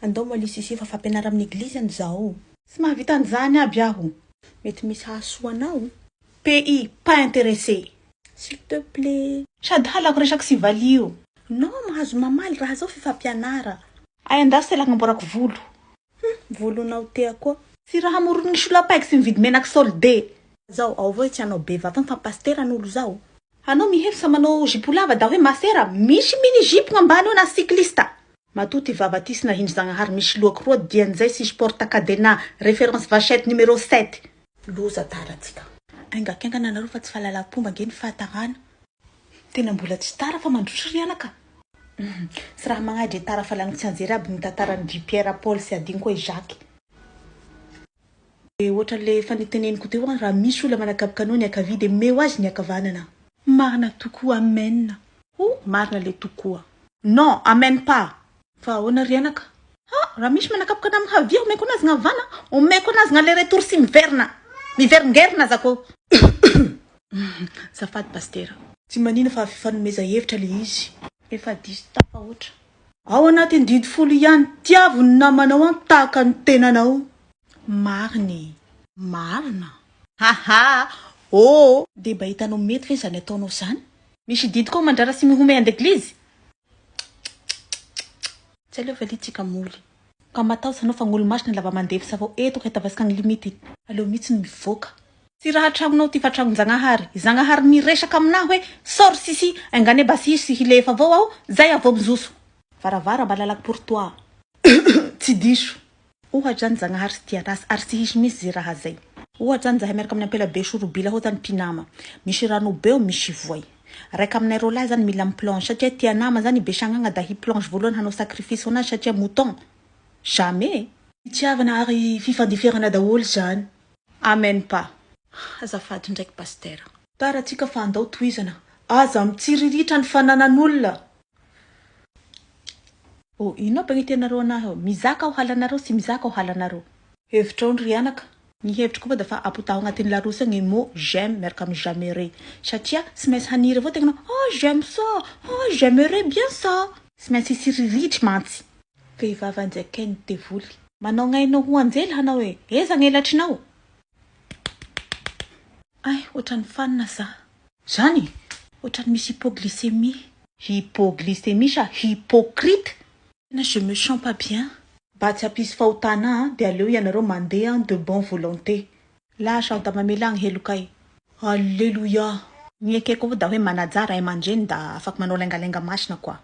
andao malisisi fa fampianara amin'ny eglizy an'izao. Tsy mahavita an'izany aby aho. Mety misy hahasoanao. Pays, pas intéressé. S'il te plaît. Sady halako resaky sy valio. Non, mahazo mamaly raha zao fifampianara. Ay andaso tela hagnamboarako volo. Volonao tea koa. Sy raha morony solapaiky sy mividy menaky solde. Zao, ao avao tsy anao be vava fa pastera n'olo zao. Anao mihevy sa manao jipo lava da hoe masera, misy mini jipo ngambany na cyclista. Matuty vava ty sy nahindry Zagnahary misy loako roa dian'izay sy porta cadena référence vachette numéro 7. Loza taratsika. Aingakengana nareo fa tsy fahalalam-pomba nge ny fahatarana. Tena mbola tsy tara fa mandrotry rianaka. Sy raha magnadry tara fa lagny tsy anjery aby ny tantaran'ny Pierre Paul sy adiny koa i Jacques. Ohatra le faniteneniko teo raha misy olona manakaboka anao ny akavia dia meo azy ny akavanana. Marina tokoa, amen. Marina le tokoa. Non, amen pas. Fa ahoana rianaka? Raha misy manakaboka anao amin'ny havia, omeko anazy gnavana, omeko anazy gnale retour sy miverina. Miveringerina zako. Zafady pastera. Tsy manina fa fifanomeza hevitra le izy. Efa diso tafa ohatra. Ao anaty didy folo ihany tiavo ny namanao antaka ny tenanao. Mariny. Marina. Dia mba hitanao mety ve zany ataonao zany? Misy didy koa mandrara sy mihome an-deglizy. Tsy aleo valitsika moly. Ka matahotra anao fa gn'olo-masina lava mandevy sa vao eto ka hitavasika ny limity. Aleo mihitsy ny mivoaka. Sy raha tragnonao ty fa tragnon-Zagnahary. Zagnahary miresaka aminahy hoe sor sisi angane basisy sy hilefa avao aho, zay avao mizoso. Varavara mba lalaky pour toi. Tsy diso. Ohatra zany Zagnahary sy tia rasy ary sy hisy misy zay raha zay. Ohatra zany zahay miaraka amin'ny ampela be sorobila hotany mpinama. Misy rano beo misy voay. Raika aminay rola zany mila planche satria tia nama zany besagnana da hi planche voalohany hanao sacrifice honazy satria mouton. Jamais. Itiavana ary fifandiferana daholo zany. Amen pas. Azafady ndraiky pastera. Taratsika fa andao toizana. Aza mitsiriritra ny fananan'olona. Ino ba gn'itenareo anahy? Mizaka aho halanareo sy mizaka aho halanareo. Hevitra ondry rianaka. Ny hevitra koa dafa apotaho agnatin'ny larosa ny mot j'aime miaraka amin'ny j'aimerai. Satria sy maintsy haniry avao tegna j'aime ça, j'aimerais bien ça. Sy maintsy siriritry mantsy. Vehivavy anjaikainy tevoly. Manao ngainao ho anjely hanao hoe eza gn'elatrinao. Ay, ohatrany fanina sa. Zany, ohatrany misy hypoglycémie. Hypoglycémie sa hypocrite. Je me sens pas bien. Ba tsy hapisy fahotana dia aleo ianareo mandeha de bonne volonté. Lasa da mamelagny helokay. Alléluia. Niekeko avao da hoe manajara ay mandreny da afaka manao lengalenga masina koa.